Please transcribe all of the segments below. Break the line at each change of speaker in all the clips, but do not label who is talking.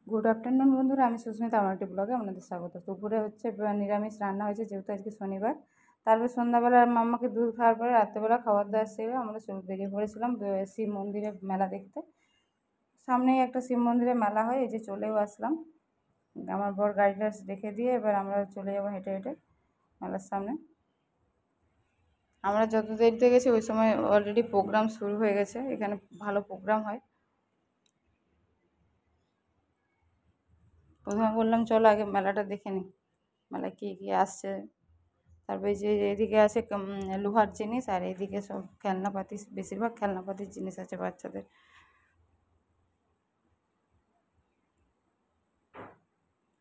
Good afternoon বন্ধুরা, আমি সুস্মিতা। আমার একটি ব্লগে আপনাদের স্বাগত। দুপুরে হচ্ছে নিরামিষ রান্না হয়েছে, যেহেতু আজকে শনিবার। তারপর সন্ধ্যাবেলা মাম্মাকে দুধ খাওয়ার পরে রাত্রেবেলা খাবার দাবার সেরে আমরা বেরিয়ে পড়েছিলাম শিব মন্দিরে মেলা দেখতে। সামনেই একটা শিব মন্দিরে মেলা হয়, এই যে চলেও আসলাম। আমার বর গাড়িটা রেখে দিয়ে এবার আমরা চলে যাবো হেঁটে হেঁটে মেলার সামনে। আমরা যত দেরিতে গেছি ওই সময় অলরেডি প্রোগ্রাম শুরু হয়ে গেছে। এখানে ভালো প্রোগ্রাম হয়। প্রথমে বললাম চলো আগে মেলাটা দেখে নিই, মেলায় কী কী আসছে। তারপরে যে এদিকে আছে লোহার জিনিস, আর এইদিকে সব খেলনাপাতি, বেশিরভাগ খেলনাপাতির জিনিস আছে বাচ্চাদের।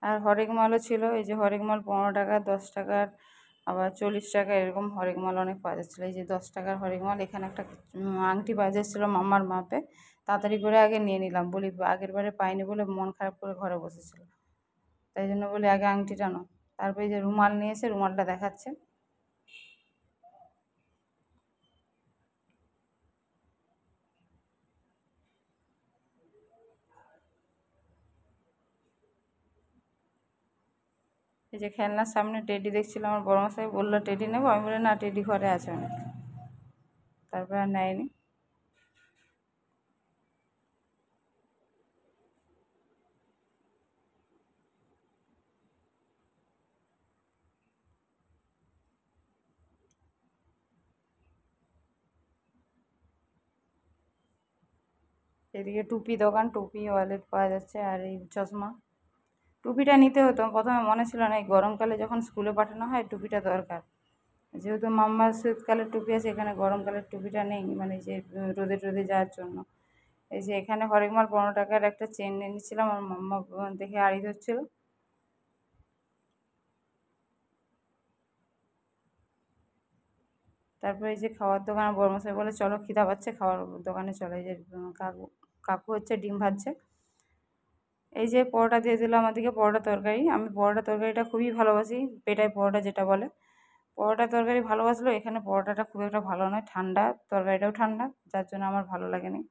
আর হরেক মালও ছিল, এই যে হরেক মাল 15 টাকা, 10 টাকার, আবার 40 টাকা, এরকম হরেক মাল অনেক পাওয়া যাচ্ছিলো। এই যে 10 টাকার হরেক মাল, এখানে একটা আংটি পাওয়া যাচ্ছিলো মাম্মার মাপে। তাড়াতাড়ি করে আগে নিয়ে নিলাম, বলি আগের বারে পাইনি বলে মন খারাপ করে ঘরে বসেছিল, তাই জন্য বলি আগে আংটিটা নাও। তারপরে এই যে রুমাল নিয়ে এসে রুমালটা দেখাচ্ছে। এই যে খেলনার সামনে টেডি দেখছিলাম, আমার বড় মশাই বললো টেডি নেবো, আমি বলি না, টেডি ঘরে আছে অনেক। তারপরে আর নেয়নি। এদিকে টুপি দোকান, টুপি ওয়ালেট পাওয়া যাচ্ছে, আর এই চশমা। টুপিটা নিতে হতো, প্রথমে মনে ছিল না, এই গরমকালে যখন স্কুলে পাঠানো হয় টুপিটা দরকার। যেহেতু মাম্মার শীতকালের টুপি আছে, এখানে গরমকালের টুপিটা নেই, মানে যে রোদে টোদে যাওয়ার জন্য। এই যে এখানে হরেকমাল 15 টাকার একটা চেন নিয়ে নিচ্ছিলাম, আমার মাম্মা দেখে আড়ি ধরছিল। তারপরে এই যে খাওয়ার দোকান, বড়মশাই বলে চলো খিদা পাচ্ছে, খাওয়ার দোকানে চলো। এই যে কাকু কাকু হচ্ছে ডিম ভাজছে। এই যে পরোটা দিয়ে দিল আমাদেরকে, পরোটা তরকারি। আমি পরোটা তরকারিটা খুবই ভালোবাসি, পেটাই পরোটা যেটা বলে। পরোটা তরকারি ভালোবাসলেও এখানে পরোটাটা খুব একটা ভালো নয়, ঠান্ডা, তরকারিটাও ঠান্ডা, যার জন্য আমার ভালো লাগেনি।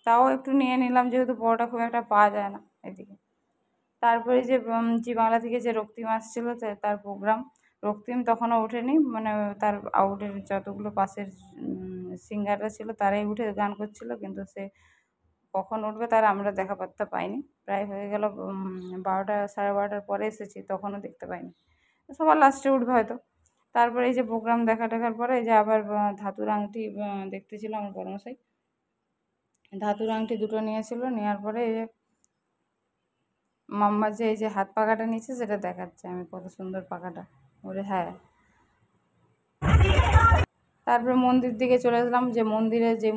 তাও একটু নিয়ে নিলাম, যেহেতু পরোটা খুব একটা পাওয়া যায় না এদিকে। তারপরে যে জি বাংলা থেকে যে রক্তিম আসছিলো, তার প্রোগ্রাম। রক্তিম তখনও ওঠেনি, মানে তার আউটের যতগুলো পাশের সিঙ্গাররা ছিল তারাই উঠে গান করছিল, কিন্তু সে কখন উঠবে তার আমরা দেখা পাত্তা পাইনি। প্রায় হয়ে গেল 12টা, 12:30টার পরে এসেছি, তখনও দেখতে পাইনি। সবার লাস্টে উঠবে হয়তো। তারপরে এই যে প্রোগ্রাম দেখার পরে এই যে আবার ধাতুর আংটি দেখতেছিল আমার বড়মশাই। ধাতুর আংটি দুটো নিয়েছিল, নেওয়ার পরে এই যে মাম্মা যে এই যে হাত পাখাটা নিচ্ছে সেটা দেখাচ্ছে, আমি কত সুন্দর পাখাটা, বলে হ্যাঁ। তারপরে মন্দির দিকে চলে আসলাম, যে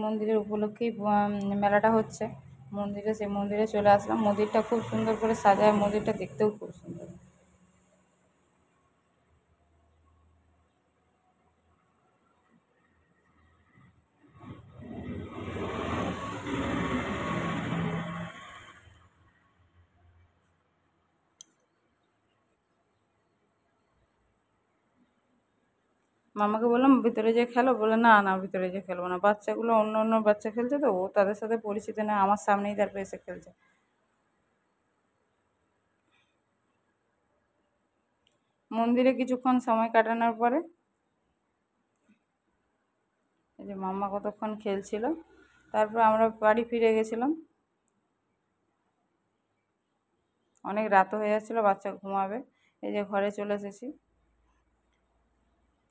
মন্দিরের উপলক্ষেই মেলাটা হচ্ছে, মন্দিরে, সেই মন্দিরে চলে আসলাম। মন্দিরটা খুব সুন্দর করে সাজায়, মন্দিরটা দেখতেও খুব সুন্দর। মামাকে বললাম ভিতরে যেয়ে খেলো, বলে না না, ভিতরে যেয়ে খেলবো না, বাচ্চাগুলো অন্য অন্য বাচ্চা খেলছে, তো ও তাদের সাথে পরিচিত না, আমার সামনেই তারপরে এসে খেলছে। মন্দিরে কিছুক্ষণ সময় কাটানোর পরে এই যে মাম্মা কতক্ষণ খেলছিল, তারপর আমরা বাড়ি ফিরে গেছিলাম। অনেক রাতও হয়ে যাচ্ছিলো, বাচ্চা ঘুমাবে। এই যে ঘরে চলে এসেছি।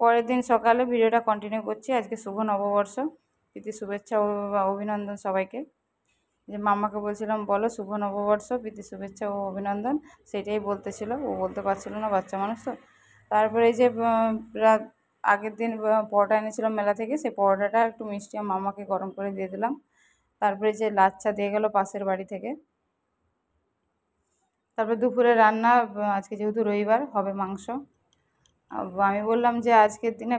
পরের দিন সকালে ভিডিওটা কন্টিনিউ করছি। আজকে শুভ নববর্ষ, প্রীতি শুভেচ্ছা ও অভিনন্দন সবাইকে। যে মাম্মাকে বলছিলাম বলো শুভ নববর্ষ, প্রীতি শুভেচ্ছা ও অভিনন্দন, সেটাই বলতেছিল, ও বলতে পারছিল না, বাচ্চা মানুষ তো। তারপরে এই যে রাত আগের দিন পরোটা এনেছিলাম মেলা থেকে, সেই পরোটাটা একটু মিষ্টি মাম্মাকে গরম করে দিয়ে দিলাম। তারপরে যে লাচ্ছা দিয়ে গেল পাশের বাড়ি থেকে। তারপরে দুপুরে রান্না, আজকে যেহেতু রবিবার হবে মাংস। আমি বললাম যে আজকের দিনে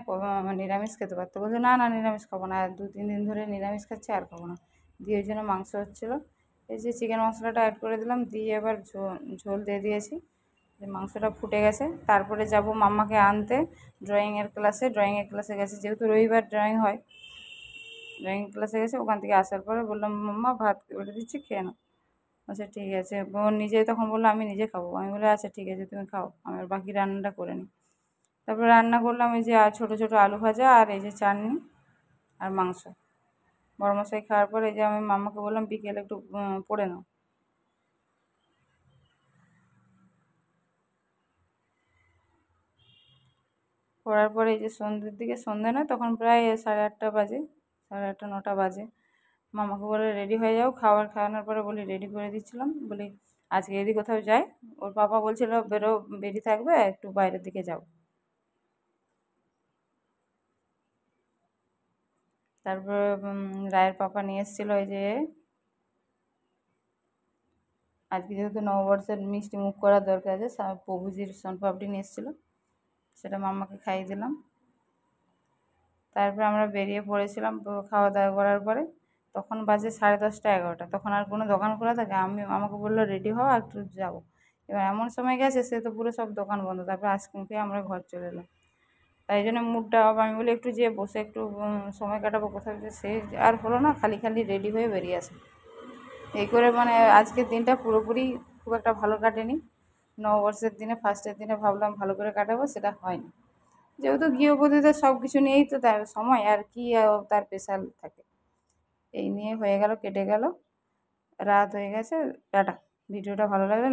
নিরামিষ খেতে পারতো, বলছে না না, নিরামিষ খাবো না, 2-3 দিন ধরে নিরামিষ খাচ্ছি, আর খাবো না। দিয়ে ওই জন্য মাংস হচ্ছিলো। এই যে চিকেন মশলাটা অ্যাড করে দিলাম, দিয়ে এবার ঝোল দিয়ে দিয়েছি। যে মাংসটা ফুটে গেছে, তারপরে যাব মাম্মাকে আনতে ড্রয়িংয়ের ক্লাসে গেছে, যেহেতু রবিবার ড্রয়িং হয়। ড্রয়িং ক্লাসে গেছে, ওখান থেকে আসার পরে বললাম মাম্মা ভাত বেড়ে দিচ্ছি, খেয়ে নাও। আচ্ছা ঠিক আছে। ও নিজেই তখন বললো আমি নিজে খাবো। আমি বললাম আচ্ছা ঠিক আছে তুমি খাও, আমি আর বাকি রান্নাটা করে নিই। তারপর রান্না করলাম এই যে ছোটো ছোটো আলু ভাজা আর এই যে চাটনি আর মাংস। বড়মশাই খাওয়ার পর এই যে আমি মাম্মাকে বললাম বিকেলে একটু পড়ে নাও। পড়ার পরে এই যে সন্ধ্যের দিকে, সন্ধ্যে নয় তখন প্রায় 8:30 বাজে, 8:30 9টা বাজে। মামাকে বলে রেডি হয়ে যাও, খাওয়ানোর পরে বলি রেডি করে দিচ্ছিলাম, বলি আজকে যদি কোথাও যাই, ওর পাপা বলছিল বেরিয়ে থাকবে একটু বাইরের দিকে যাও। তারপরে রায়ের পাপা নিয়ে এসেছিলো এই যে আজকে যেহেতু নববর্ষের মিষ্টি মুখ করার দরকার আছে, প্রভুজির শনপাপড়ি নিয়ে এসেছিলো, সেটা মাম্মাকে খাইয়ে দিলাম। তারপরে আমরা বেরিয়ে পড়েছিলাম খাওয়া দাওয়া করার পরে। তখন বাজে 10:30 11টা, তখন আর কোনো দোকান খোলা থাকে? আমাকে বললো রেডি হও আর একটু যাবো। এবার এমন সময় গেছে সে তো পুরো সব দোকান বন্ধ। তারপরে আইসক্রিম খেয়ে আমরা ঘর চলে এলাম। তাই জন্য মুডটা অফ। আমি বলি একটু যেয়ে বসে একটু সময় কাটাবো কোথাও, যে সে আর হলো না, খালি খালি রেডি হয়ে বেরিয়ে আসে। এই করে মানে আজকের দিনটা পুরোপুরি খুব একটা ভালো কাটেনি। নববর্ষের দিনে ফার্স্টের দিনে ভাবলাম ভালো করে কাটাবো, সেটা হয়নি। যেহেতু গৃহবধূদের সব কিছু নিয়েই তো তার সময়, আর কি তার স্পেশাল থাকে। এই নিয়ে হয়ে গেল, কেটে গেল, রাত হয়ে গেছে। টাটা। ভিডিওটা ভালো লাগলে